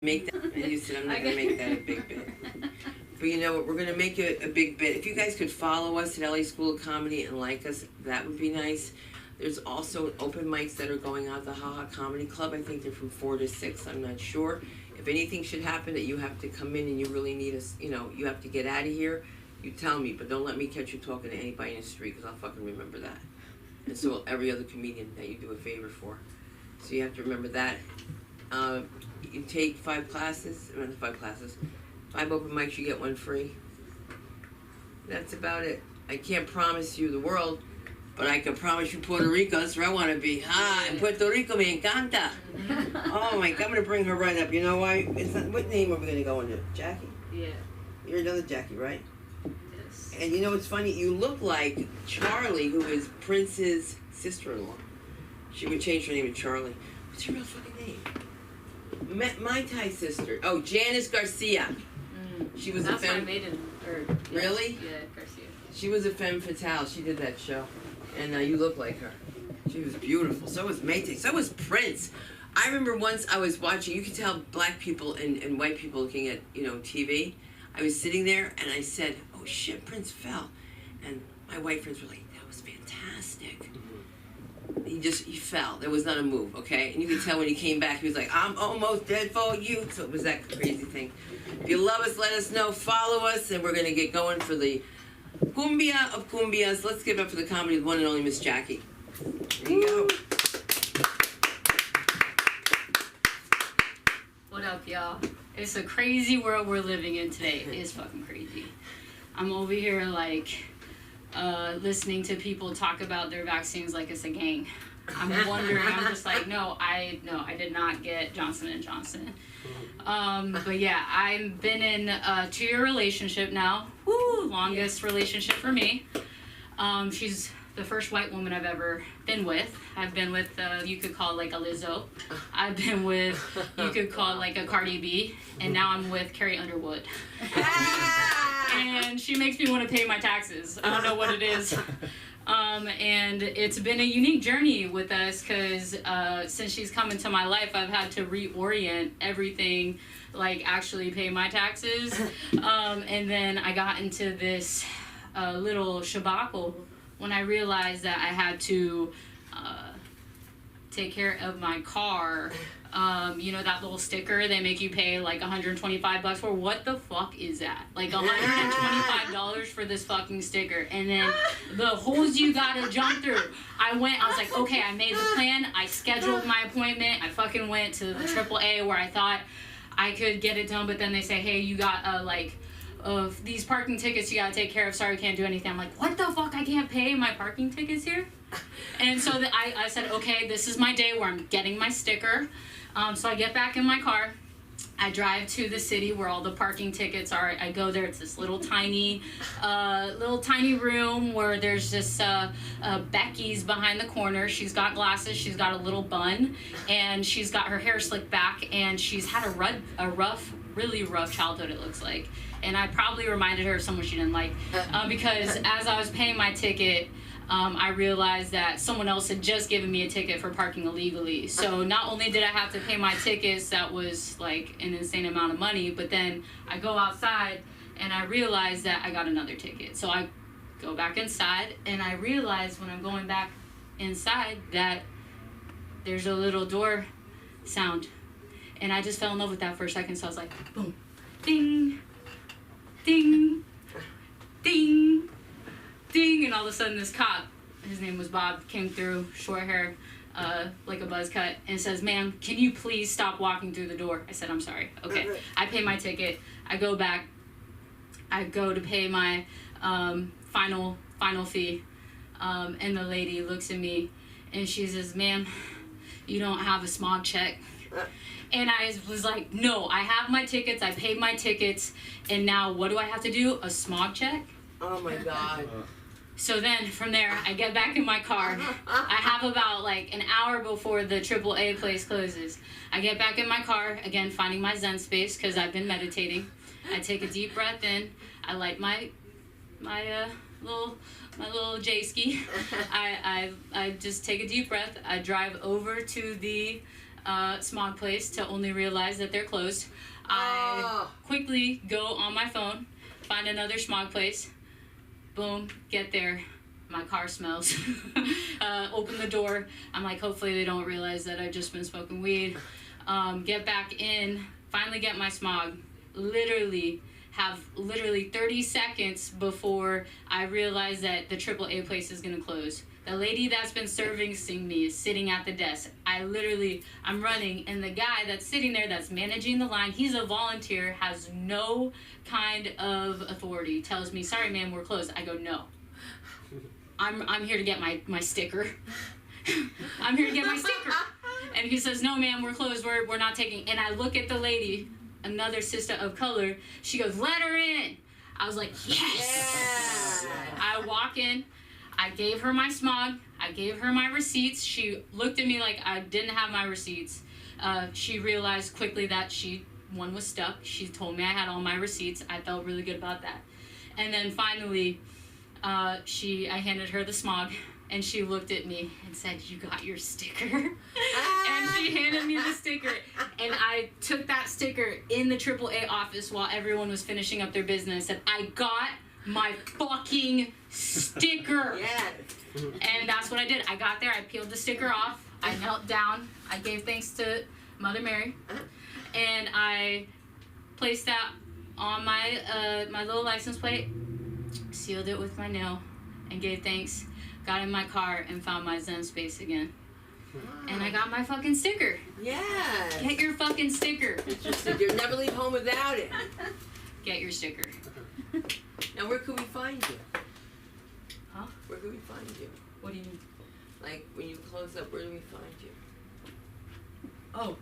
Make that, and you said I'm not gonna make that a big bit. But you know what, we're gonna make it a big bit. If you guys could follow us at LA School of Comedy and like us, that would be nice. There's also open mics that are going on at the Haha Comedy Club. I think they're from 4 to 6, I'm not sure. If anything should happen that you have to come in and you really need us, you know, you have to get out of here, you tell me, but don't let me catch you talking to anybody in the street, because I'll fucking remember that. And so will every other comedian that you do a favor for. So you have to remember that. You take 5 classes, 5 open mics, you get 1 free. That's about it. I can't promise you the world, but I can promise you Puerto Rico. That's where I want to be. In Puerto Rico me encanta. Oh my God, I'm going to bring her right up. You know why? What name are we going to go under? Jackie? Yeah. You're another Jackie, right? Yes. And you know what's funny? You look like Charlie, who is Prince's sister-in-law. She would change her name to Charlie. What's your real fucking name? My Thai sister. Oh, Janice Garcia. She was That's a femme. my maiden. Really? Yeah, Garcia. She was a femme fatale. She did that show, and you look like her. She was beautiful. So was Mayte. So was Prince. I remember once I was watching. You could tell black people and white people looking at TV. I was sitting there and I said, "Oh shit, Prince fell," and my white friends were like, "That was fantastic." He fell. There was not a move, okay? And you could tell when he came back, he was like, "I'm almost dead for you." So it was that crazy thing. If you love us, let us know. Follow us, and we're going to get going for the cumbia of cumbias. Let's give it up for the comedy of the one and only Miss Jackie. There you go. What up, y'all? It's a crazy world we're living in today. It's fucking crazy. I'm over here listening to people talk about their vaccines like it's a gang. I'm wondering. I'm just like, no, I did not get Johnson & Johnson. But yeah, I've been in a 2-year relationship now. Woo, longest relationship for me. She's the first white woman I've ever been with. I've been with, you could call like a Lizzo. I've been with, you could call like a Cardi B. And now I'm with Carrie Underwood. And she makes me want to pay my taxes. I don't know what it is. And it's been a unique journey with us because since she's come into my life, I've had to reorient everything, like actually pay my taxes. And then I got into this little shabacle when I realized that I had to take care of my car. You know that little sticker they make you pay like $125 for? What the fuck is that? Like $125 for this fucking sticker. And then the holes you gotta jump through. I was like, okay, I made the plan. I scheduled my appointment. I fucking went to the AAA where I thought I could get it done. But then they say, hey, you got these parking tickets you gotta take care of. Sorry, can't do anything. I'm like, what the fuck? I can't pay my parking tickets here? And so I said, okay, this is my day where I'm getting my sticker. So I get back in my car. I drive to the city where all the parking tickets are. I go there. It's this little tiny room where there's this Becky's behind the corner. She's got glasses. She's got a little bun, and she's got her hair slicked back. And she's had really rough childhood, it looks like. And I probably reminded her of someone she didn't like, because as I was paying my ticket, I realized that someone else had just given me a ticket for parking illegally. So not only did I have to pay my tickets, that was like an insane amount of money, but then I go outside and I realize that I got another ticket. So I go back inside and I realize when I'm going back inside that there's a little door sound. And I just fell in love with that for a second. So I was like, boom, ding, ding, ding, ding, and all of a sudden this cop, his name was Bob, came through, short hair, like a buzz cut, and says, ma'am, can you please stop walking through the door? I said, I'm sorry. Okay. I pay my ticket. I go back. I go to pay my final fee, and the lady looks at me, and she says, ma'am, you don't have a smog check. And I was like, no, I have my tickets. I paid my tickets, and now what do I have to do? A smog check? Oh my God. So then from there, I get back in my car. I have about like an hour before the AAA place closes. I get back in my car, again, finding my Zen space because I've been meditating. I take a deep breath in. I light my little J-ski. I just take a deep breath. I drive over to the smog place to only realize that they're closed. I quickly go on my phone, find another smog place. Boom, get there. My car smells. Open the door. I'm like, hopefully they don't realize that I've just been smoking weed. Get back in, finally get my smog. Have 30 seconds before I realize that the AAA place is gonna close. The lady that's been servicing me is sitting at the desk. I'm running, and the guy that's sitting there that's managing the line, he's a volunteer, has no kind of authority, tells me, sorry ma'am, we're closed. I go, no. I'm here to get my sticker. I'm here to get my sticker. And he says, no ma'am, we're closed, we're not taking. And I look at the lady, another sister of color, she goes, let her in. I was like, yes. Yeah. I walk in, I gave her my smog, I gave her my receipts. She looked at me like I didn't have my receipts. She realized quickly that one was stuck. She told me I had all my receipts. I felt really good about that. And then finally, I handed her the smog, and she looked at me and said, you got your sticker? And she handed me the sticker, and I took that sticker in the AAA office while everyone was finishing up their business, and I got my fucking sticker. Yes. And that's what I did. I got there, I peeled the sticker off, I knelt down, I gave thanks to Mother Mary, and I placed that on my my little license plate, sealed it with my nail, and gave thanks, got in my car, and found my Zen space again. Wow. And I got my fucking sticker. Yes. Get your fucking sticker. Get your sticker. Never leave home without it. Get your sticker. Now, where could we find you? Huh? Where could we find you? What do you mean? Like, when you close up, where do we find you? Oh.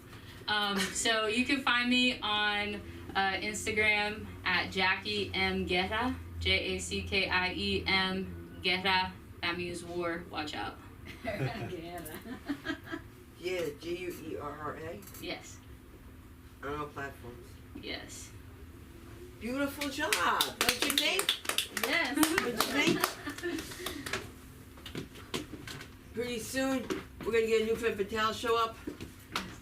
So you can find me on Instagram at Jackie M. Guerra. JACKIEM Guerra. That means war. Watch out. Yeah, GUERRA? Yes. On all platforms. Yes. Beautiful job. Don't you think? Yes. Don't you think? Pretty soon, we're going to get a new Femme Fatale show up,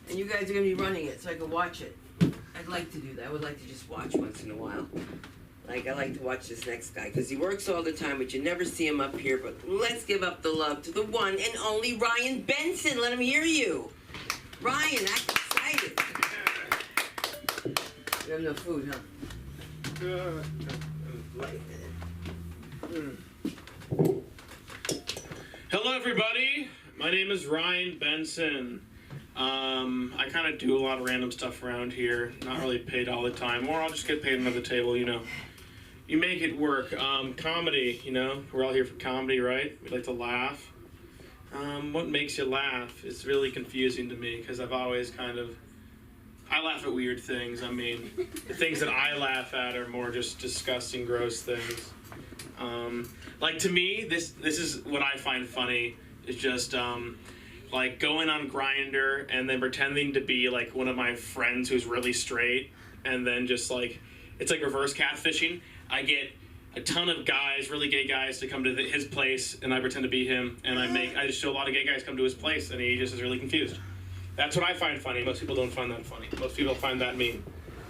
and you guys are going to be running it so I can watch it. I'd like to do that. I would like to just watch once in a while. Like, I like to watch this next guy, because he works all the time, but you never see him up here. But let's give up the love to the one and only Ryan Benson. Let him hear you. Ryan, act excited. You have no food, huh? Hello, everybody. My name is Ryan Benson. I kind of do a lot of random stuff around here. Not really paid all the time, or I'll just get paid under the table, you know. You make it work. Comedy, you know. We're all here for comedy, right? We like to laugh. What makes you laugh is really confusing to me, because I've always I laugh at weird things. I mean, the things that I laugh at are more just disgusting, gross things. Like, to me, this is what I find funny, is just, like, going on Grindr and then pretending to be, like, one of my friends who's really straight, and then just, like, it's like reverse catfishing. I get a ton of guys, really gay guys, to come to his place, and I pretend to be him, and I just show a lot of gay guys come to his place, and he just is really confused. That's what I find funny. Most people don't find that funny. Most people find that mean.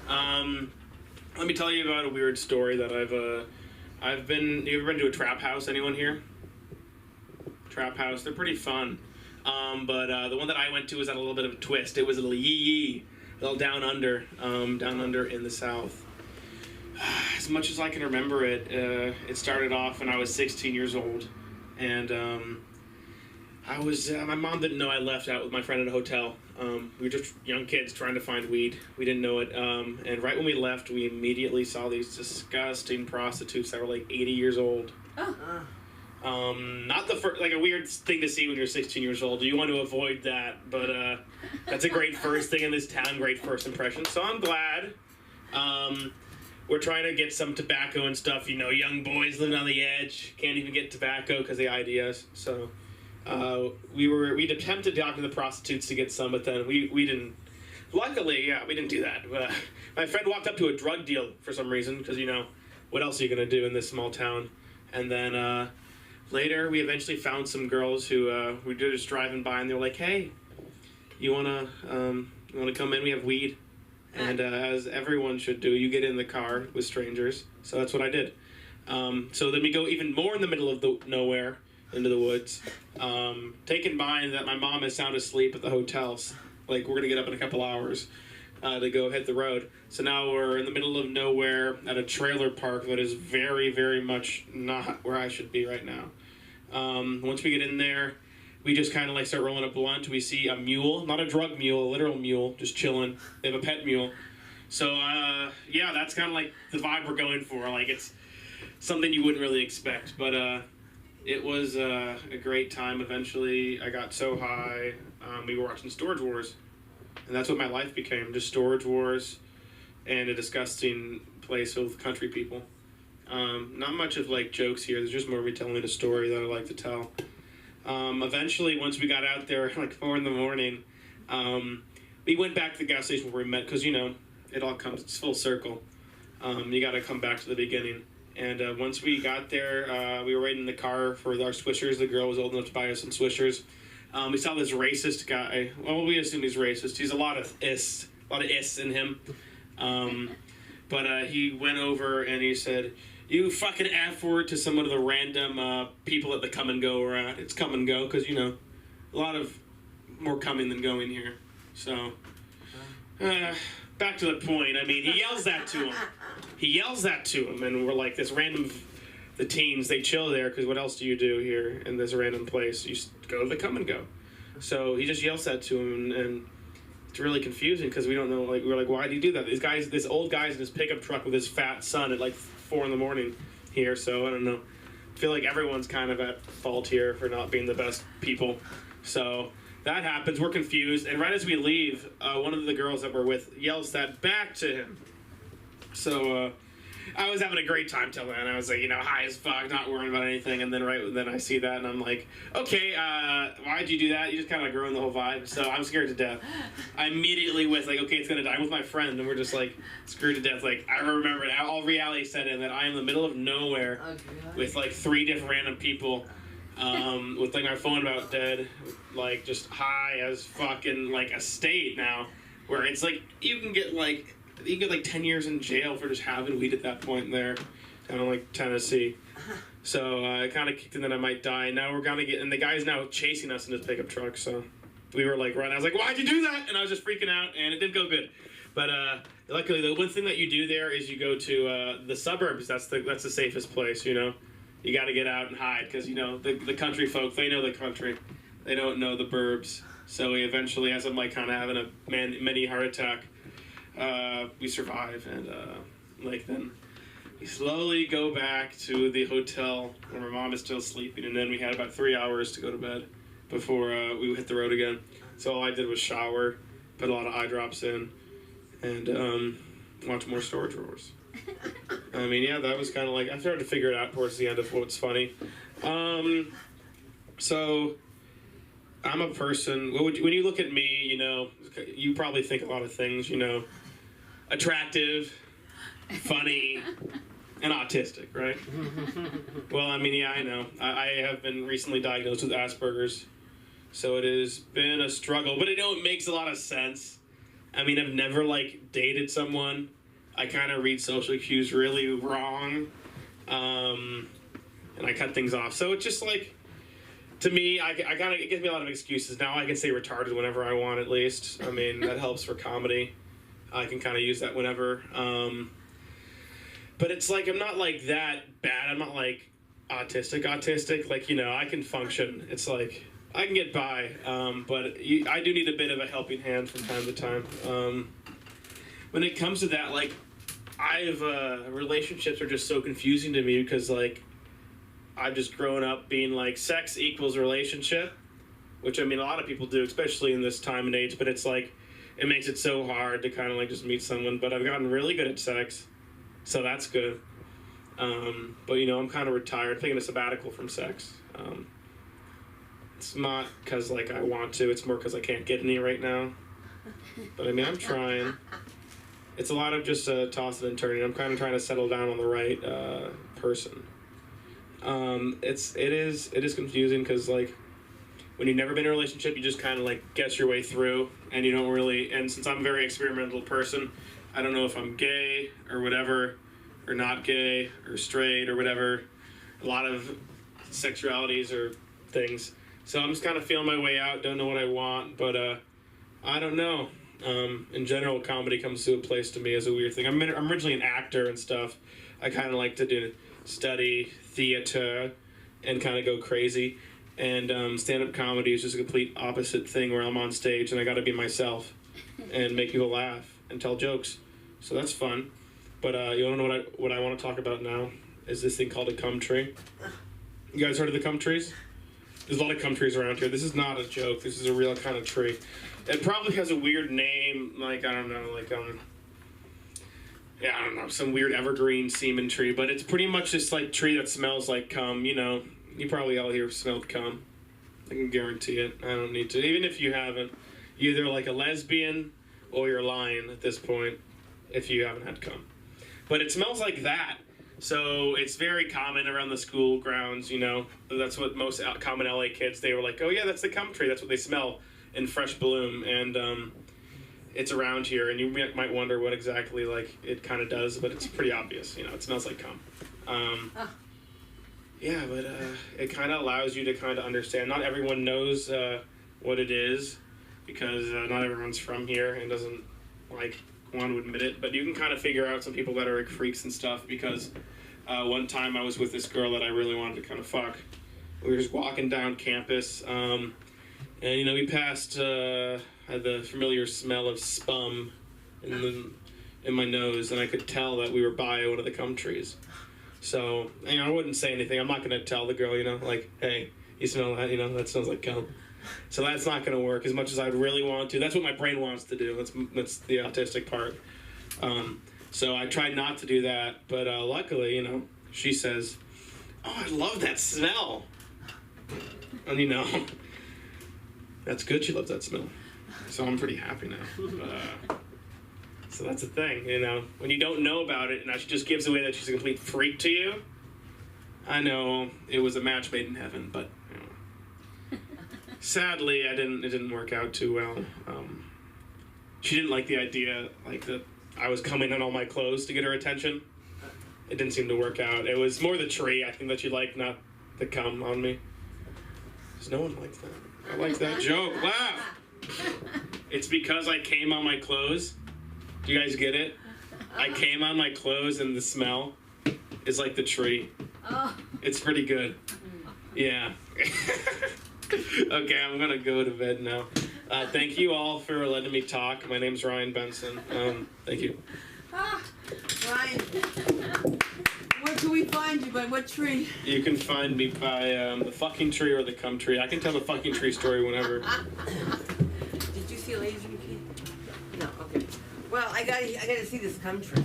Let me tell you about a weird story that I've been. You ever been to a trap house? Anyone here? Trap house. They're pretty fun. But the one that I went to was at a little bit of a twist. It was a little yee, a little down under in the South. As much as I can remember it, it started off when I was 16 years old, and I was my mom didn't know I left out with my friend at a hotel. We were just young kids trying to find weed. We didn't know it, and right when we left, we immediately saw these disgusting prostitutes that were like 80 years old. Not the first, like a weird thing to see when you're 16 years old. You want to avoid that, but that's a great first thing in this town, great first impression. So I'm glad. We're trying to get some tobacco and stuff, you know, young boys living on the edge, can't even get tobacco because of the IDS. So we'd attempted to talk to the prostitutes to get some, but then we didn't. Luckily, we didn't do that. My friend walked up to a drug deal for some reason, because, you know, what else are you going to do in this small town? And then later, we eventually found some girls who we were just driving by, and they were like, hey, you wanna come in? We have weed, and as everyone should do, you get in the car with strangers. So that's what I did. So then we go even more in the middle of the nowhere, into the woods. Take in mind that my mom is sound asleep at the hotels. Like, we're gonna get up in a couple hours to go hit the road. So now we're in the middle of nowhere at a trailer park that is very, very much not where I should be right now. Once we get in there, we just kind of like start rolling a blunt. We see a mule, not a drug mule, a literal mule, just chilling. They have a pet mule. So, yeah, that's kind of like the vibe we're going for. Like, it's something you wouldn't really expect. But it was a great time. Eventually, I got so high, we were watching Storage Wars. And that's what my life became, just Storage Wars and a disgusting place filled with country people. Not much of like jokes here. There's just more of me telling a story that I like to tell. Eventually, once we got out there, like 4 a.m, we went back to the gas station where we met because, you know, it all comes, it's full circle. You got to come back to the beginning. And once we got there, we were waiting in the car for our Swishers. The girl was old enough to buy us some Swishers. We saw this racist guy. Well, we assume he's racist. He's a lot of ists in him. But he went over and he said, "You fucking F-word" to some of the random people at the Come and Go we're at. It's Come and Go because, you know, a lot of more coming than going here. So, back to the point. I mean, he yells that to him. And we're like, this random... The teens, they chill there because what else do you do here in this random place? You go to the Come and Go. So he just yells that to him, and it's really confusing because we don't know. Like, we're like, why do you do that? This old guy's in his pickup truck with his fat son at like 4 a.m. here. So I don't know. I feel like everyone's kind of at fault here for not being the best people. So that happens. We're confused, and right as we leave, one of the girls that we're with yells that back to him. So. I was having a great time till then. I was like, you know, high as fuck, not worrying about anything. And then then I see that and I'm like, okay, why'd you do that? You just kind of like ruined the whole vibe. So I'm scared to death. I immediately was like, okay, it's going to die. I'm with my friend and we're just like screwed to death. Like, I remember all reality set in that I am in the middle of nowhere with like 3 different random people with like my phone about dead, like just high as fucking like a state now where it's like you can get like 10 years in jail for just having weed at that point there down in like Tennessee. So I kind of kicked in that I might die. Now we're gonna get, and the guy's now chasing us in his pickup truck. So we were like running. I was like, why'd you do that? And I was just freaking out, and it didn't go good. But luckily, the one thing that you do there is you go to the suburbs. That's the safest place. You know, you got to get out and hide because you know the country folk. They know the country. They don't know the burbs. So we eventually, as I'm like kind of having a mini heart attack. We survive, and like then we slowly go back to the hotel where my mom is still sleeping, and then we had about 3 hours to go to bed before we hit the road again. So all I did was shower, put a lot of eye drops in, and watch more Storage Wars. I mean, yeah, that was kind of like I started to figure it out towards the end of what's funny. So I'm a person. When you look at me, you know, you probably think a lot of things, you know. Attractive, funny, and autistic, right? Well, I mean, yeah, I know. I have been recently diagnosed with Asperger's, so it has been a struggle, but I know it makes a lot of sense. I mean, I've never, like, dated someone. I kind of read social cues really wrong, and I cut things off. So it's just, like, to me, it gives me a lot of excuses. Now I can say retarded whenever I want, at least. I mean, that helps for comedy. I can kind of use that whenever. But it's like, I'm not like that bad. I'm not like autistic. Like, you know, I can function. It's like, I can get by. But I do need a bit of a helping hand from time to time. When it comes to that, like, relationships are just so confusing to me because, like, I've just grown up being like, sex equals relationship. Which, I mean, a lot of people do, especially in this time and age. But it's like, it makes it so hard to kind of like just meet someone, but I've gotten really good at sex, so that's good. But you know, I'm kind of retired, taking a sabbatical from sex. It's not because like I want to, it's more because I can't get any right now. But I mean, I'm trying. It's a lot of just tossing and turning. I'm kind of trying to settle down on the right person. It is confusing because like when you've never been in a relationship, you just kind of like guess your way through, and you don't really. And since I'm a very experimental person, I don't know if I'm gay or whatever, or not gay or straight or whatever. A lot of sexualities or things. So I'm just kind of feeling my way out. Don't know what I want, but I don't know. In general, comedy comes to a place to me as a weird thing. I'm originally an actor and stuff. I kind of like to study theater and kind of go crazy. And stand-up comedy is just a complete opposite thing where I'm on stage and I got to be myself and make people laugh and tell jokes. So that's fun. But you want to know what I want to talk about now? Is this thing called a cum tree. You guys heard of the cum trees? There's a lot of cum trees around here. This is not a joke. This is a real kind of tree. It probably has a weird name, like, I don't know, like, yeah, I don't know, some weird evergreen semen tree, but it's pretty much just like tree that smells like cum, you know. You probably all here smelled cum. I can guarantee it. I don't need to. Even if you haven't, you're either like a lesbian or you're lying at this point if you haven't had cum. But it smells like that. So it's very common around the school grounds, you know. That's what most common LA kids, they were like, oh yeah, that's the cum tree. That's what they smell in fresh bloom. And it's around here. And you might wonder what exactly like it kind of does, but it's pretty obvious. You know, it smells like cum. Yeah, but it kind of allows you to kind of understand. Not everyone knows what it is because not everyone's from here and doesn't like want to admit it. But you can kind of figure out some people that are like freaks and stuff because one time I was with this girl that I really wanted to kind of fuck. We were just walking down campus and, you know, we passed had the familiar smell of spum in my nose, and I could tell that we were by one of the cum trees. So, you know, I wouldn't say anything. I'm not going to tell the girl, you know, like, hey, you smell that, you know, that smells like cum. So that's not going to work as much as I'd really want to. That's what my brain wants to do. That's the autistic part. So I tried not to do that, but luckily, you know, she says, oh, I love that smell. And, you know, that's good she loves that smell. So I'm pretty happy now. So that's the thing, you know. When you don't know about it, and now she just gives away that she's a complete freak to you. I know it was a match made in heaven, but you know, sadly, it didn't work out too well. She didn't like the idea, like that I was coming in all my clothes to get her attention. It didn't seem to work out. It was more the tree, I think, that she liked, not the cum on me. Because no one likes that. I like that joke. Laugh. It's because I came on my clothes. Do you guys get it? I came on my clothes and the smell is like the tree. Oh. It's pretty good. Yeah. Okay, I'm gonna go to bed now. Thank you all for letting me talk. My name's Ryan Benson. Thank you. Ryan, where can we find you? By what tree? You can find me by the fucking tree or the cum tree. I can tell the fucking tree story whenever. Did you see a laser key? No, okay. Well, I gotta see this cum tree.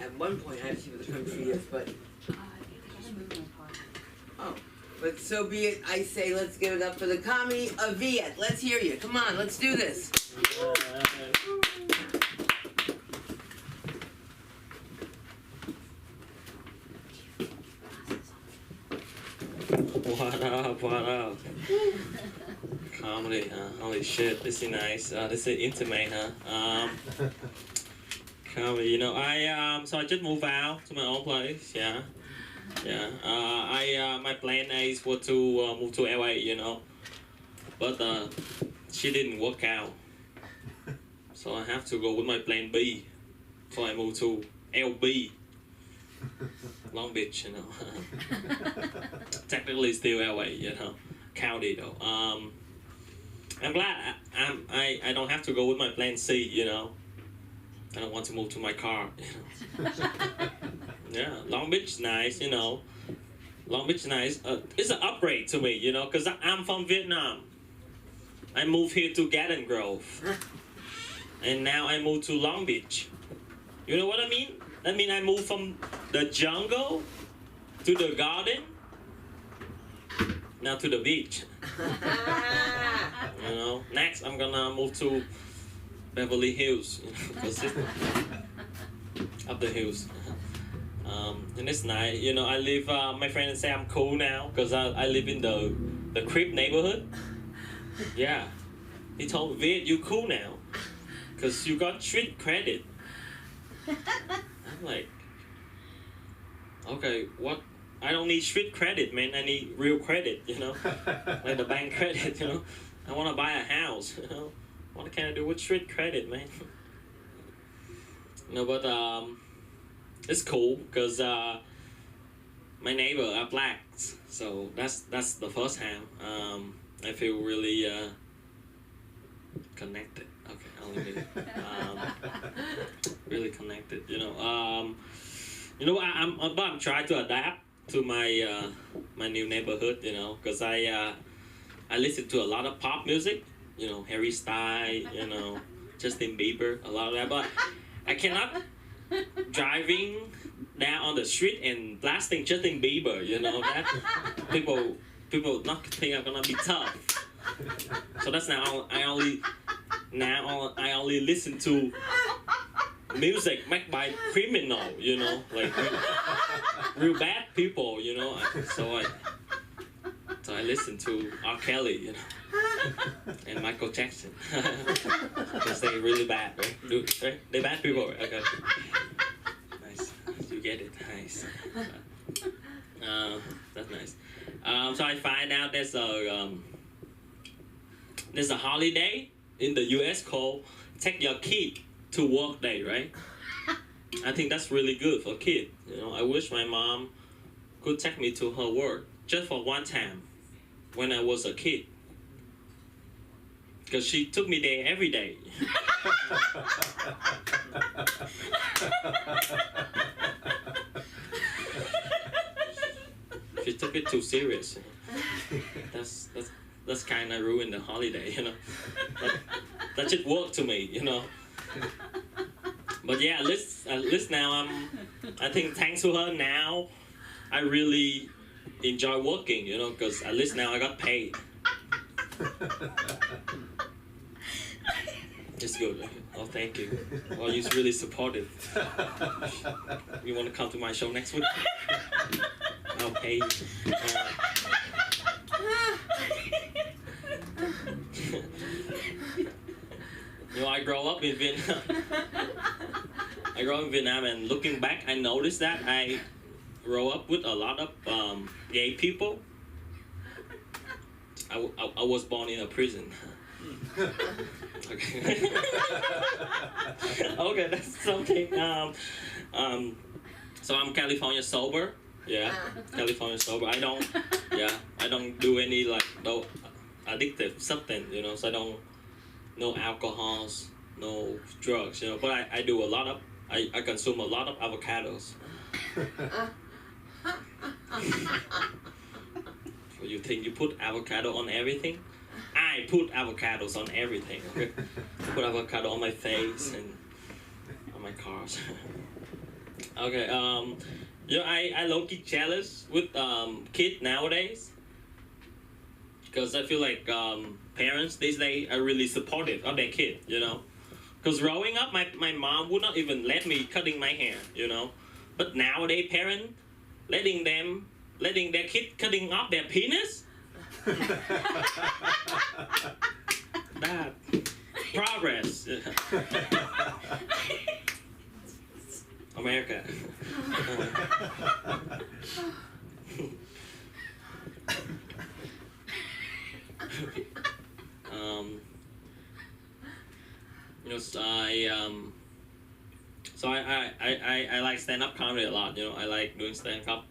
At one point, I have to see what the cum tree is, but oh, but so be it. I say, let's give it up for the comedy of Viet. Let's hear you. Come on, let's do this. What up? Comedy, huh? Holy shit, this is nice. This is intimate, huh? Comedy, you know, so I just moved out to my own place, yeah. My plan is was to move to LA, you know, but she didn't work out, so I have to go with my plan B. So I moved to LB, Long Beach, you know. Technically still LA, you know, county though. I'm glad I don't have to go with my plan C, you know. I don't want to move to my car, you know. Yeah, Long Beach is nice, you know. Long Beach is nice. It's an upgrade to me, you know, because I'm from Vietnam. I moved here to Garden Grove. And now I moved to Long Beach. You know what I mean? I mean, I moved from the jungle to the garden, now to the beach. You know, next I'm gonna move to Beverly Hills, you know, 'cause it's up the hills. And it's nice, you know. I live. My friends say I'm cool now because I live in the the Crip neighborhood. Yeah, he told me, Vid, you cool now, cause you got street credit. I'm like, okay, what? I don't need street credit, man. I need real credit, you know, like the bank credit, you know. I want to buy a house, you know. What can I do with street credit, man? No, but it's cool because my neighbor are blacks, so that's the first time. I feel really connected. Okay, I'll leave it. Really connected, you know. I'm trying to adapt to my my new neighborhood, you know, because I listen to a lot of pop music, you know, Harry Styles, you know, Justin Bieber, a lot of that, but I cannot driving down on the street and blasting Justin Bieber, you know, that people not think I'm gonna be tough. So that's now I only listen to music made by criminal, you know, like real bad people, you know. So I listen to R. Kelly, you know, and Michael Jackson, because they really bad, right? They bad people, right? Okay. Nice, you get it, nice. That's nice. So I find out there's a holiday in the U.S. called Take Your Kid to Work Day, right? I think that's really good for kids. You know, I wish my mom could take me to her work just for one time when I was a kid, because she took me there every day. She took it too serious. You know? That's kind of ruined the holiday, you know. That should work to me, you know. But yeah, at least now I think thanks to her now, I really enjoy working, you know, because at least now I got paid. It's good. Oh, thank you. Oh, you're really supportive. You want to come to my show next week? I'll pay you. You know, I grew up in Vietnam. And looking back, I noticed that I grew up with a lot of gay people. I was born in a prison. Okay. Okay, that's something. So I'm California sober. Yeah, California sober. I don't do any like no addictive substance, you know. So I don't no alcohols, no drugs, you know. But I do a lot of I consume a lot of avocados. So you think you put avocado on everything? I put avocados on everything. Okay, I put avocado on my face and on my cars. Okay, you know, I low-key jealous with kids nowadays, because I feel like parents these days are really supportive of their kid, you know. Because growing up, my mom would not even let me cutting my hair, you know. But nowadays, parents letting their kid cutting off their penis. That progress. America. You know, so I like stand-up comedy a lot. You know, I like doing stand-up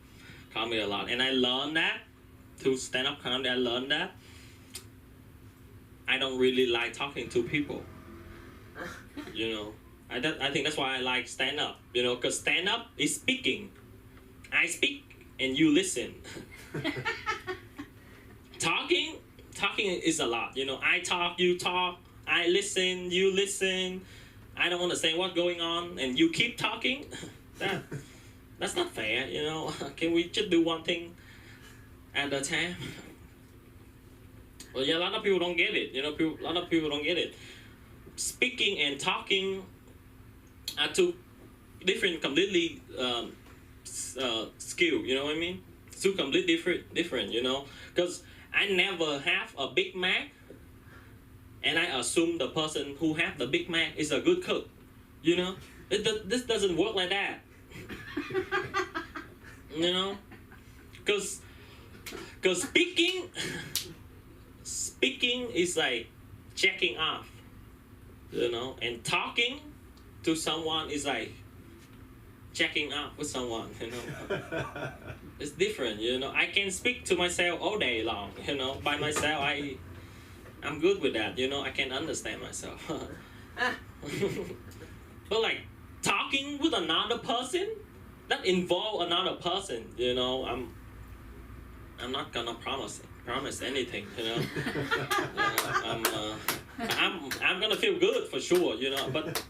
comedy a lot, and I learned that through stand-up comedy. I learned that I don't really like talking to people. You know, I think that's why I like stand-up. You know, because stand-up is speaking. I speak and you listen. Talking is a lot. You know, I talk, you talk. I listen, you listen. I don't understand what's going on, and you keep talking. That's not fair, you know. Can we just do one thing at a time? Well, yeah, a lot of people don't get it. You know, a lot of people don't get it. Speaking and talking are two different, completely skill. You know what I mean? Two completely different. You know, because I never have a Big Mac, and I assume the person who have the Big Mac is a good cook. You know, this doesn't work like that. You know, because speaking is like checking off. You know, and talking to someone is like checking up with someone. You know, it's different. You know, I can speak to myself all day long. You know, by myself, I'm good with that. You know, I can understand myself. But like talking with another person, that involve another person. You know, I'm not gonna promise anything. You know, I'm gonna feel good for sure. You know, but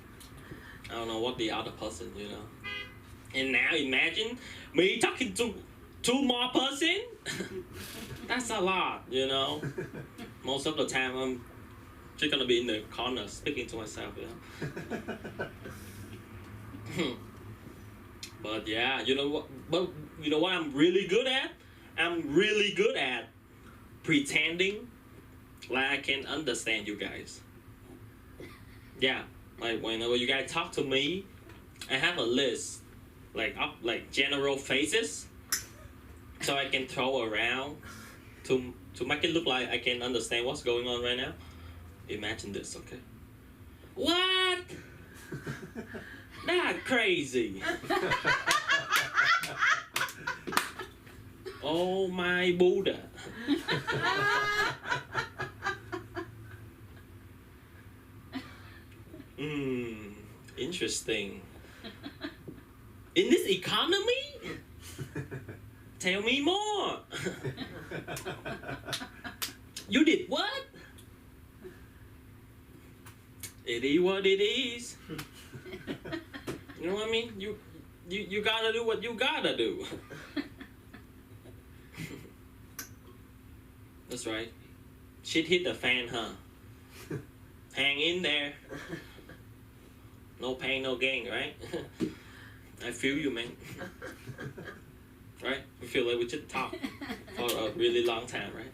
I don't know what the other person. You know, and now imagine me talking to two more person. That's a lot. You know, most of the time I'm just gonna be in the corner speaking to myself. You know. But yeah, you know what? But you know what I'm really good at? I'm really good at pretending like I can understand you guys. Yeah, like whenever you guys talk to me, I have a list, like general phrases, so I can throw around to make it look like I can understand what's going on right now. Imagine this, okay? What? That's crazy. Oh my Buddha. Interesting. In this economy? Tell me more. You did what? It is what it is. You know what I mean? You gotta do what you gotta do. That's right. Shit hit the fan, huh? Hang in there. No pain, no gain, right? I feel you, man. Right? We feel like we should talk for a really long time, right?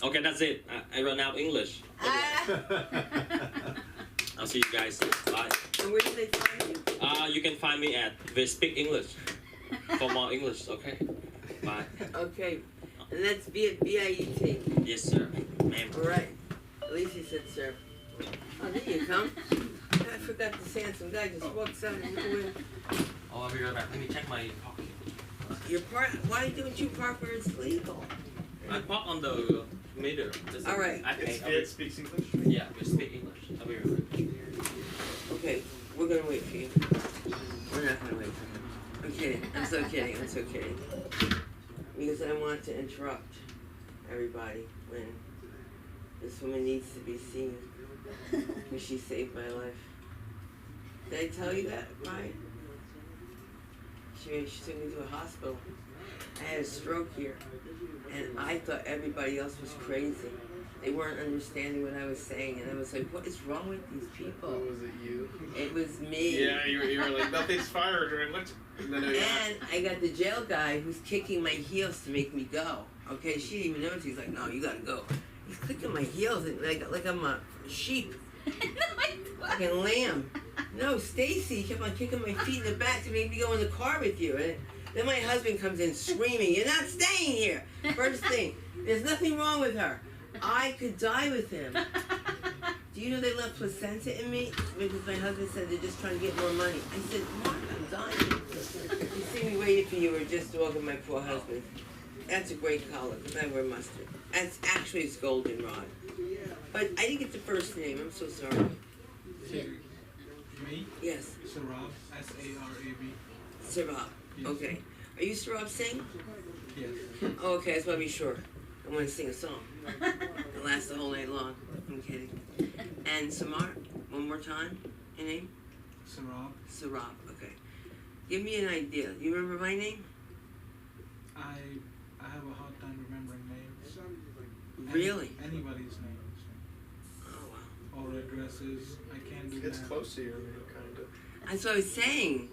Okay, that's it. I run out of English. I'll see you guys. Bye. And where do they find you? You can find me at They Speak English for more English. Okay. Bye. Okay. And that's B-I-E-T. Yes, sir. Ma'am. All right. At least he said sir. Oh, there you come. I forgot to say some guy just walks out and went. Oh, I'll be right back. Let me check my pocket. Your part. Why don't you park where it's legal? I park on the meter. All right. I pay. It speaks English? Yeah, we speak English. I'll be right back. Okay, we're gonna wait for you. We're not gonna wait for you. I'm kidding. I'm so kidding. I'm so kidding. Because I want to interrupt everybody when this woman needs to be seen. Because she saved my life. Did I tell you that, right? She took me to a hospital. I had a stroke here. And I thought everybody else was crazy. They weren't understanding what I was saying. And I was like, what is wrong with these people? Oh, was it you? It was me. Yeah, you were like, nothing's fired. Or what? And then And I got the jail guy who's kicking my heels to make me go. Okay, she didn't even notice. He's like, no, you gotta go. He's kicking my heels like I'm a sheep. Like a lamb. No, Stacy kept on kicking my feet in the back to make me go in the car with you. And then my husband comes in screaming, you're not staying here. First thing, there's nothing wrong with her. I could die with him. Do you know they left placenta in me? Because my husband said they're just trying to get more money. I said, Mark, I'm dying. You see me waiting for you or just talking my poor husband. That's a great collar because I wear mustard. That's actually it's goldenrod. But I didn't get the first name. I'm so sorry. Me? Yes, Sarab, S-A-R-A-B. Sarab. Yes. Okay. Are you Sarab Singh? Yes. Oh, okay. I just want to be sure. I want to sing a song. It lasts the whole night long. I'm kidding. And Samar, one more time. Your name? Sarab. Sarab. Okay. Give me an idea. Do you remember my name? I have a hard time remembering names. Really? Anybody's name. Oh wow. Or addresses. I can't do It's that. close to your name, kind of. That's what I was saying.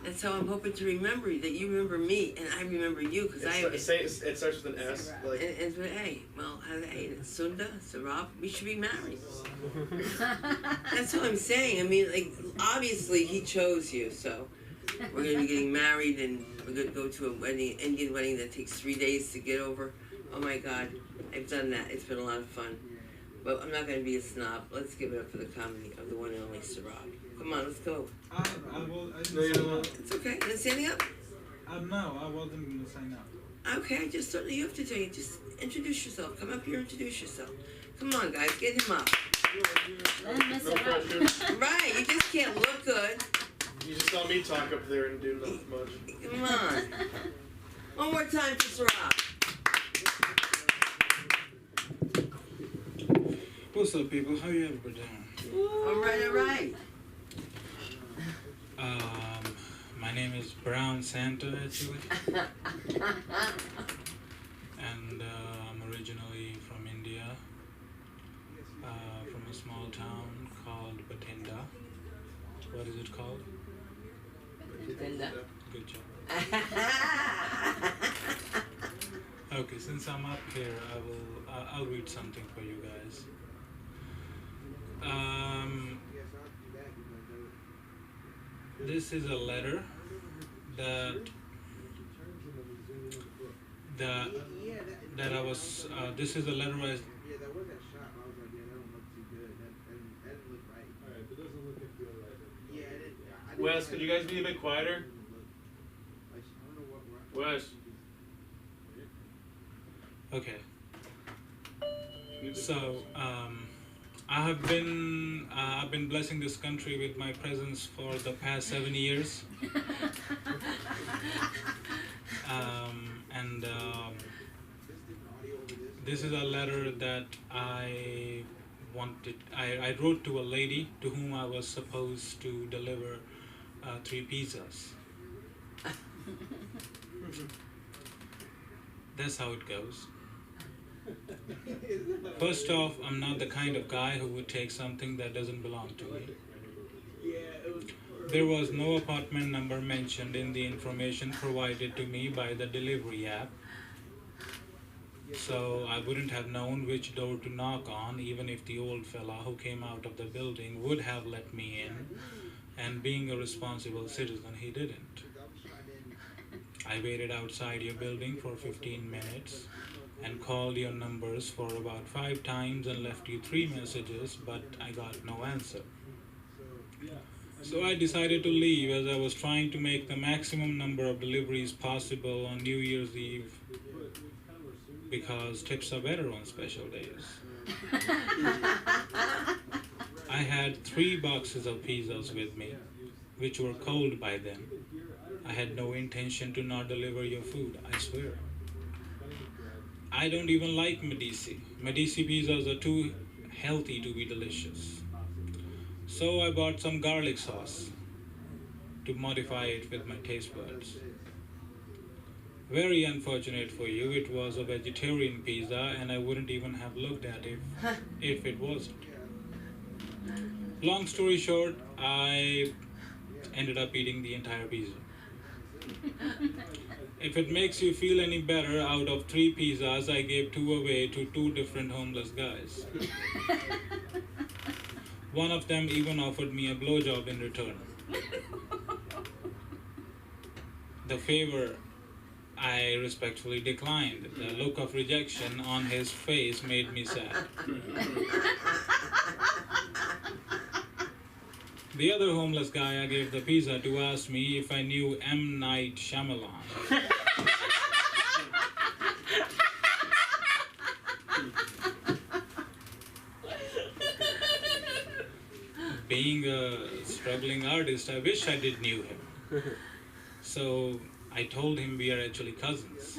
That's how I'm hoping to remember you, that you remember me and I remember you, because It starts with an S. and, Like, and hey, well, hey, it's Sunda, Sarab, we should be married. That's what I'm saying. I mean, like, obviously he chose you, so we're gonna be getting married and we're gonna go to a wedding, Indian wedding that takes 3 days to get over. Oh my God, I've done that. It's been a lot of fun. But I'm not gonna be a snob. Let's give it up for the comedy of the one and only Sarab. Come on, let's go. I didn't No, you sign don't. up. It's okay. You standing up? No, I wasn't gonna sign up. Okay, just something you have to do. Just introduce yourself. Come up here, introduce yourself. Come on, guys, get him up. Let him mess no it up. pressure. Right, you just can't look good. You just saw me talk up there and do not much. Come on. One more time for Sarab. What's up, people? How you ever doing? All right, all right. My name is Brown Santa, actually, and I'm originally from India, from a small town called Bathinda. What is it called? Good job. Okay, since I'm up here, I'll read something for you guys. This is a letter that I was. This is a letter I. Wes, could you guys be a bit quieter? Wes. Okay. So, I've been blessing this country with my presence for the past 7 years. This is a letter that I wrote to a lady to whom I was supposed to deliver 3 pizzas. That's how it goes. First off, I'm not the kind of guy who would take something that doesn't belong to me. There was no apartment number mentioned in the information provided to me by the delivery app, so I wouldn't have known which door to knock on, even if the old fella who came out of the building would have let me in, and being a responsible citizen, he didn't. I waited outside your building for 15 minutes and called your numbers for about 5 times and left you 3 messages, but I got no answer. So I decided to leave as I was trying to make the maximum number of deliveries possible on New Year's Eve, because tips are better on special days. I had 3 boxes of pizzas with me, which were cold by then. I had no intention to not deliver your food, I swear. I don't even like Medici. Medici pizzas are too healthy to be delicious. So I bought some garlic sauce to modify it with my taste buds. Very unfortunate for you, it was a vegetarian pizza and I wouldn't even have looked at it if it wasn't. Long story short, I ended up eating the entire pizza. If it makes you feel any better, out of 3 pizzas, I gave 2 away to 2 different homeless guys. One of them even offered me a blowjob in return. The favor I respectfully declined. The look of rejection on his face made me sad. The other homeless guy I gave the pizza to asked me if I knew M. Night Shyamalan. Being a struggling artist, I wish I did knew him. So I told him we are actually cousins.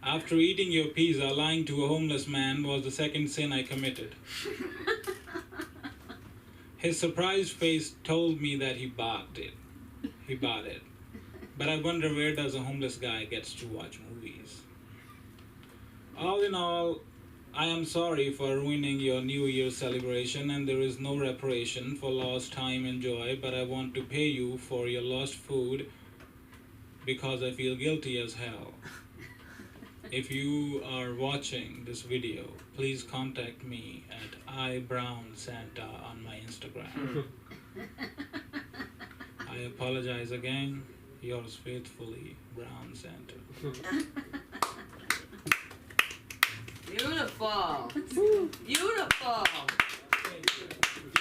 After eating your pizza, lying to a homeless man was the second sin I committed. His surprised face told me that he bought it. But I wonder, where does a homeless guy gets to watch movies? All in all, I am sorry for ruining your New Year celebration, and there is no reparation for lost time and joy, but I want to pay you for your lost food because I feel guilty as hell. If you are watching this video, please contact me at iBrownSanta on my Instagram. I apologize again. Yours faithfully, Brown Santa. Beautiful. Beautiful.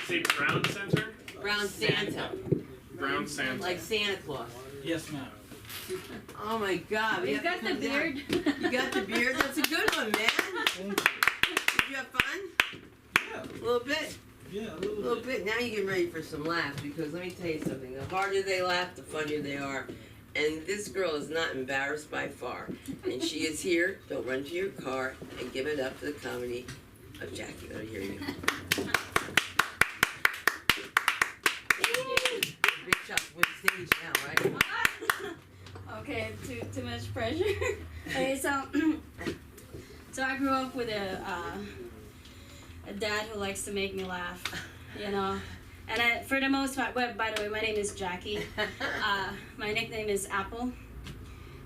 Say Brown Center? Brown Santa. Brown Santa. Like Santa Claus. Yes, ma'am. Oh my God. we You have got to the come down. beard. You got the beard? That's a good one, man. Did you have fun? Yeah. A little bit? Yeah, a A little bit. Now you get ready for some laughs, because let me tell you something. The harder they laugh, the funnier they are. And this girl is not embarrassed by far. And she is here. Don't run to your car, and give it up to the comedy of Jackie. Let her hear you. Big shots with stage now, right? Okay, too much pressure. Okay, so I grew up with a dad who likes to make me laugh, you know. And for the most part, well, by the way, my name is Jackie. My nickname is Apple.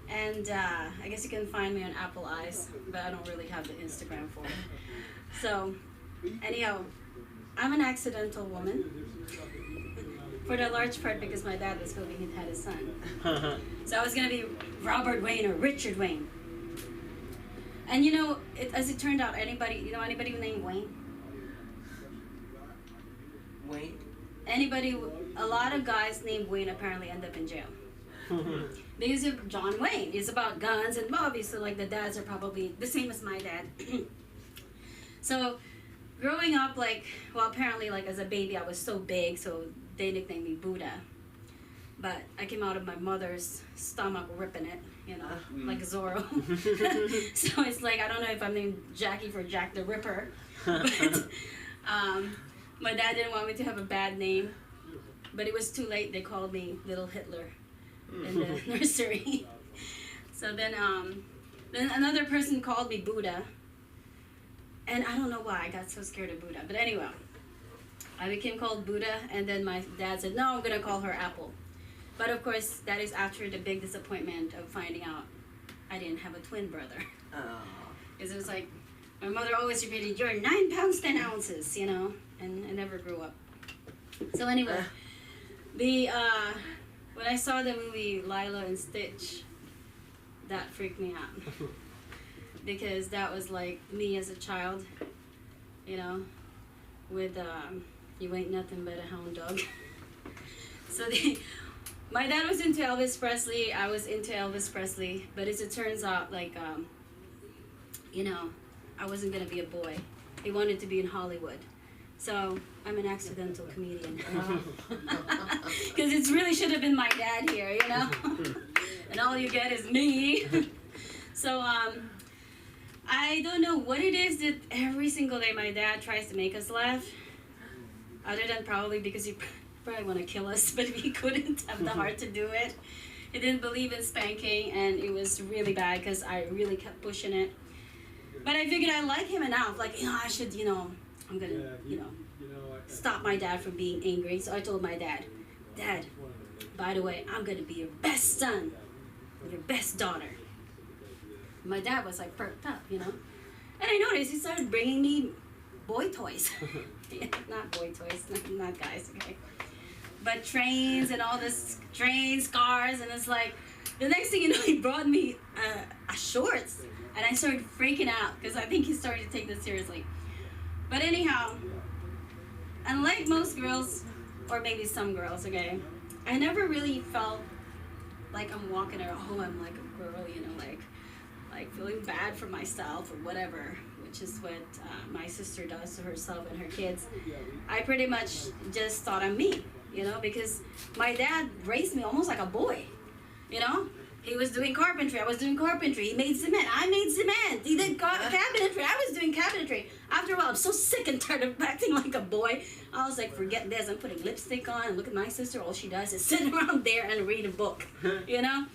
And I guess you can find me on Apple Eyes, but I don't really have the Instagram for it. So, anyhow, I'm an accidental woman. For the large part because my dad was hoping he'd had a son. So I was gonna be Robert Wayne or Richard Wayne. And you know, as it turned out, anybody named Wayne? Wayne? A lot of guys named Wayne apparently end up in jail. Because of John Wayne. It's about guns and obviously like the dads are probably the same as my dad. So growing up apparently like as a baby I was so big, so they nicknamed me Buddha. But I came out of my mother's stomach ripping it, you know, like Zorro. So it's like, I don't know if I'm named Jackie for Jack the Ripper. But my dad didn't want me to have a bad name. But it was too late. They called me Little Hitler in the nursery. So then another person called me Buddha. And I don't know why I got so scared of Buddha. But anyway, I became called Buddha, and then my dad said, no, I'm going to call her Apple. But of course, that is after the big disappointment of finding out I didn't have a twin brother. Oh. Because it was like, my mother always repeated, you're 9 pounds, 10 ounces, you know, and I never grew up. So anyway, when I saw the movie Lilo and Stitch, that freaked me out. Because that was like me as a child, you know, with you ain't nothing but a hound dog. So my dad was into Elvis Presley, I was into Elvis Presley, but as it turns out, like, you know, I wasn't gonna be a boy. He wanted to be in Hollywood. So I'm an accidental comedian. Because it really should have been my dad here, you know? And all you get is me. So I don't know what it is that every single day my dad tries to make us laugh. Other than probably because he probably want to kill us, but he couldn't have the heart to do it. He didn't believe in spanking, and it was really bad because I really kept pushing it. But I figured I like him enough, like, you know, I should, you know, I'm gonna, you know, stop my dad from being angry. So I told my dad, Dad, by the way, I'm gonna be your best son, your best daughter. My dad was like perked up, you know. And I noticed he started bringing me boy toys. Yeah, not boy toys, not guys, okay. But trains and all this, trains, cars, and it's like, the next thing you know, he brought me a shorts. And I started freaking out because I think he started to take this seriously. But anyhow, unlike most girls, or maybe some girls, okay, I never really felt like I'm walking around, oh, I'm like a girl, you know, like feeling bad for myself or whatever, which is what my sister does to herself and her kids. I pretty much just thought I'm me, you know, because my dad raised me almost like a boy, you know. He was doing carpentry, I was doing carpentry. He made cement, I made cement. He did cabinetry, I was doing cabinetry. After a while, I'm so sick and tired of acting like a boy. I was like, forget this, I'm putting lipstick on, and look at my sister, all she does is sit around there and read a book, you know?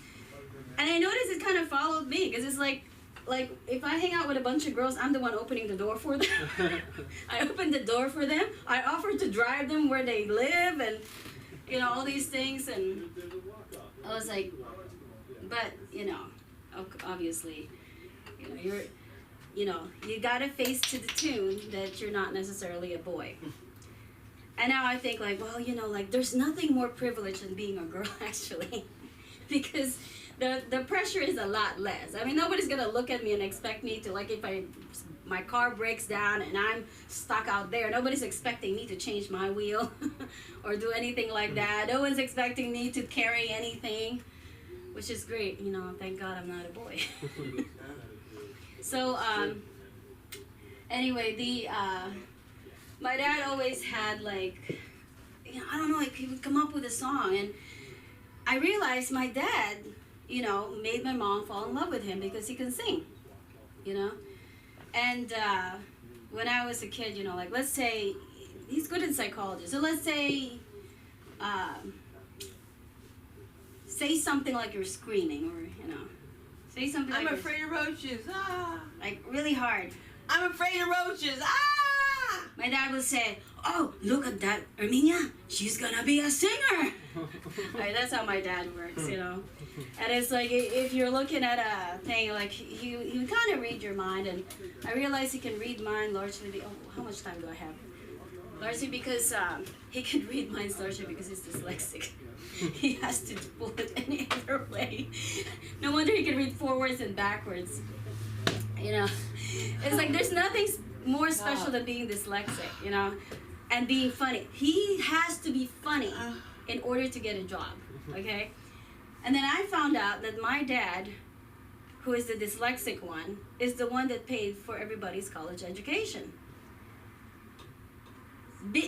And I noticed it kind of followed me, because it's like, like if I hang out with a bunch of girls, I'm the one opening the door for them. I open the door for them. I offer to drive them where they live, and you know, all these things. And I was like, but you know, obviously, you know, you gotta face to the tune that you're not necessarily a boy. And now I think like, well, you know, like there's nothing more privileged than being a girl actually, because the pressure is a lot less. I mean, nobody's gonna look at me and expect me to, like, if my car breaks down and I'm stuck out there, nobody's expecting me to change my wheel or do anything like that. No one's expecting me to carry anything, which is great. You know, thank God I'm not a boy. So anyway, my dad always had, like, you know, I don't know, like he would come up with a song, and I realized my dad, you know, made my mom fall in love with him because he can sing, you know. And when I was a kid, you know, like, let's say he's good in psychology, so let's say say something like you're screaming, or you know, say something I'm like afraid of roaches. Ah. like really hard. I'm afraid of roaches. Ah. My dad would say, "Oh, look at that, Erminia. She's gonna be a singer." Like, that's how my dad works, you know. And it's like, if you're looking at a thing, like, he would kind of read your mind. And I realized he can read mine largely. How much time do I have? Largely because he can read minds largely because he's dyslexic. He has to pull it any other way. No wonder he can read forwards and backwards. You know, it's like there's nothing more special than being dyslexic, you know, and being funny. He has to be funny in order to get a job, okay? And then I found out that my dad, who is the dyslexic one, is the one that paid for everybody's college education.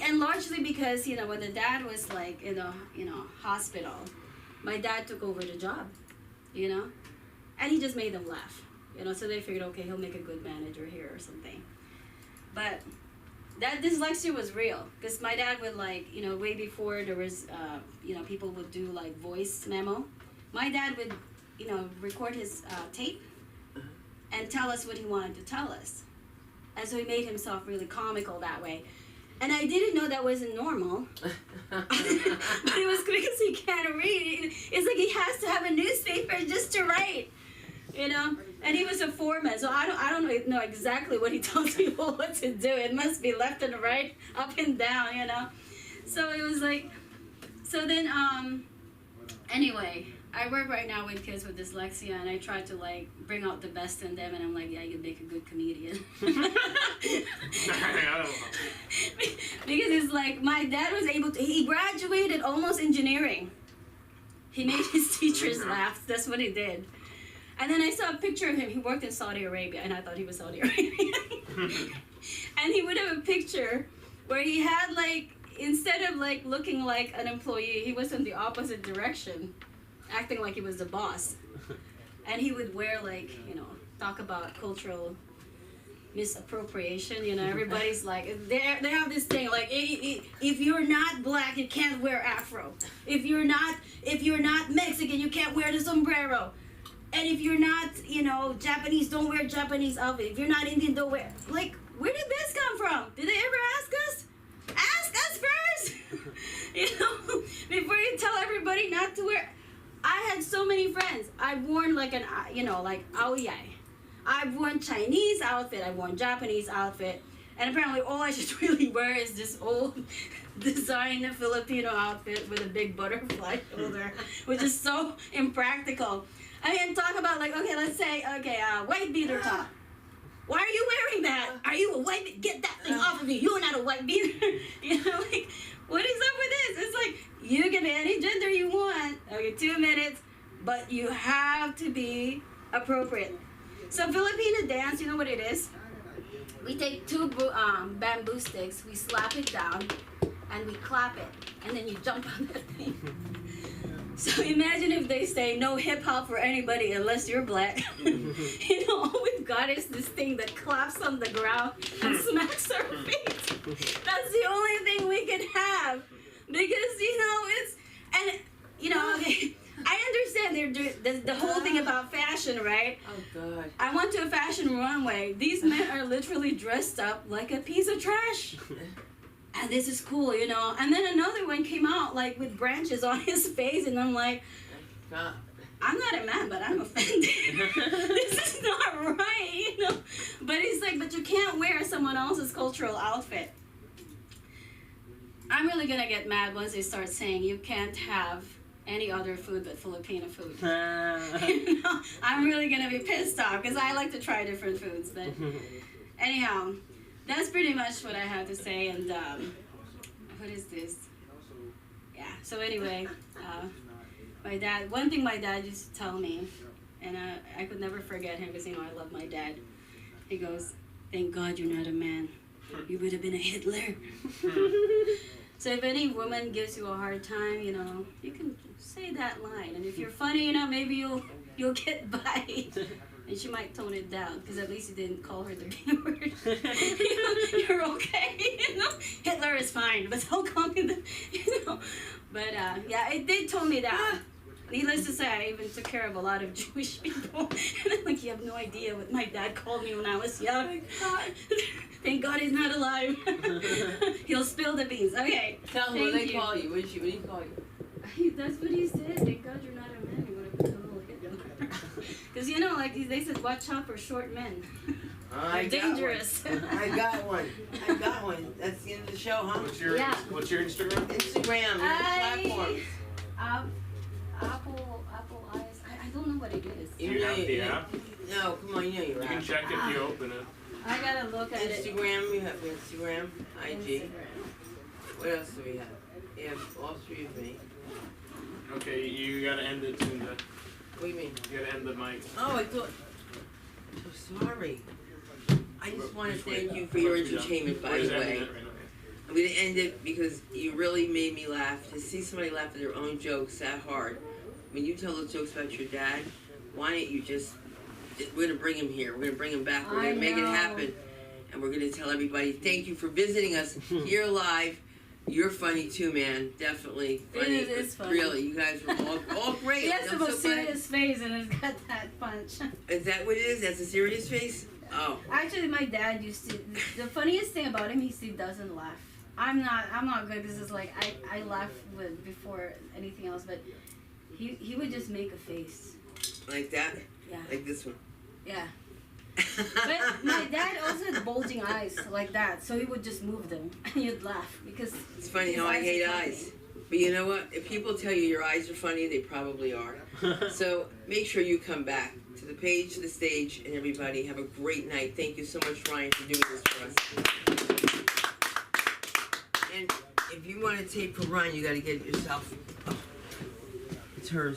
And largely because, you know, when the dad was like in a, you know, hospital, my dad took over the job, you know, and he just made them laugh, you know, so they figured, okay, he'll make a good manager here or something. But that dyslexia was real, because my dad would, like, you know, way before there was, you know, people would do like voice memo. My dad would, you know, record his tape and tell us what he wanted to tell us. And so he made himself really comical that way. And I didn't know that wasn't normal. But it was because he can't read. It's like he has to have a newspaper just to write, you know? And he was a foreman, so I don't know exactly what he tells people what to do. It must be left and right, up and down, you know? So it was like, so then, anyway, I work right now with kids with dyslexia, and I try to, like, bring out the best in them, and I'm like, yeah, you'd make a good comedian. Because it's like, my dad was able to, he graduated almost engineering. He made his teachers laugh. That's what he did. And then I saw a picture of him. He worked in Saudi Arabia, and I thought he was Saudi Arabian. And he would have a picture where he had, like, instead of, like, looking like an employee, he was in the opposite direction, acting like he was the boss. And he would wear, like, you know, talk about cultural misappropriation, you know, everybody's like, they have this thing, like, if you're not black, you can't wear afro. If you're not Mexican, you can't wear the sombrero. And if you're not, you know, Japanese, don't wear Japanese outfit. If you're not Indian, don't wear. Like, where did this come from? Did they ever ask us? Ask us first! You know, before you tell everybody not to wear. I had so many friends. I've worn like an, you know, like aoyai. I've worn Chinese outfit. I've worn Japanese outfit. And apparently all I should really wear is this old designer Filipino outfit with a big butterfly shoulder, which is so impractical. I mean, talk about, like, okay, let's say, okay, white beater top. Why are you wearing that? Are you a white beater? Get that thing off of you. You're not a white beater. You know, like, what is up with this? It's like, you can be any gender you want. Okay, 2 minutes, but you have to be appropriate. So Filipino dance, you know what it is? We take 2 bamboo sticks, we slap it down, and we clap it, and then you jump on that thing. So imagine if they say no hip hop for anybody unless you're black. You know, all we've got is this thing that claps on the ground and smacks our feet. That's the only thing we can have. Because, you know, it's, and, you know, okay, I understand they're doing the whole thing about fashion, right? Oh God. I went to a fashion runway. These men are literally dressed up like a piece of trash. And this is cool, you know. And then another one came out like with branches on his face, and I'm like, God. I'm not a man, but I'm offended. This is not right, you know. But he's like, but you can't wear someone else's cultural outfit. I'm really gonna get mad once they start saying you can't have any other food but Filipino food. You know, I'm really gonna be pissed off because I like to try different foods. But anyhow, that's pretty much what I have to say. And what is this? Yeah. So anyway, my dad. One thing my dad used to tell me, and I could never forget him because you know I love my dad. He goes, "Thank God you're not a man. You would have been a Hitler." So if any woman gives you a hard time, you know, you can say that line, and if you're funny, you know, maybe you'll get by. And she might tone it down, because at least you didn't call her the B word. You know, you're okay, you know? Hitler is fine, but don't call me the, you know. But, yeah, they told me that. Needless to say, I even took care of a lot of Jewish people. And I'm like, you have no idea what my dad called me when I was young. Thank God he's not alive. He'll spill the beans. Okay. Tell him what they call you. What do you call you? That's what he said. Thank God you're not a man. You would have become a little Hitler. Because, you know, like they said, watch out for short men. I They're got dangerous. one. I got one. That's the end of the show, huh? What's your Yeah. Instagram? Instagram, platforms. Apple eyes. I don't know what it is. You know the app? No, come on, you know your You can app. check if you open it. I gotta look at it. Instagram, we have Instagram, IG. Instagram. What else do we have? We have all three of me. Okay, you gotta end it in the. What do you mean? You gotta end the mic. Oh, I thought. I'm sorry. I just want to thank you for your entertainment, by the way. I'm going to end it because you really made me laugh. To see somebody laugh at their own jokes that hard. When you tell those jokes about your dad, why don't you we're going to bring him here. We're going to bring him back. We're going to make it happen. And we're going to tell everybody, thank you for visiting us here live. You're funny too, man. Definitely funny. It is funny. Really, you guys are all great. He has the I'm most so glad. serious face and it's got that punch. Is that what it is? That's a serious face? Oh. Actually, my dad used to. The funniest thing about him, he doesn't laugh. I'm not good. This is like I laugh before anything else, but he would just make a face. Like that? Yeah. Like this one? Yeah. But my dad also had bulging eyes like that, so he would just move them and you'd laugh because It's funny his how I hate are funny. eyes. But you know what? If people tell you your eyes are funny, they probably are. So make sure you come back to the page, to the stage, and everybody have a great night. Thank you so much, Ryan, for doing this for us. And if you want to tape for Ryan, you got to get it yourself. Oh, it's hers.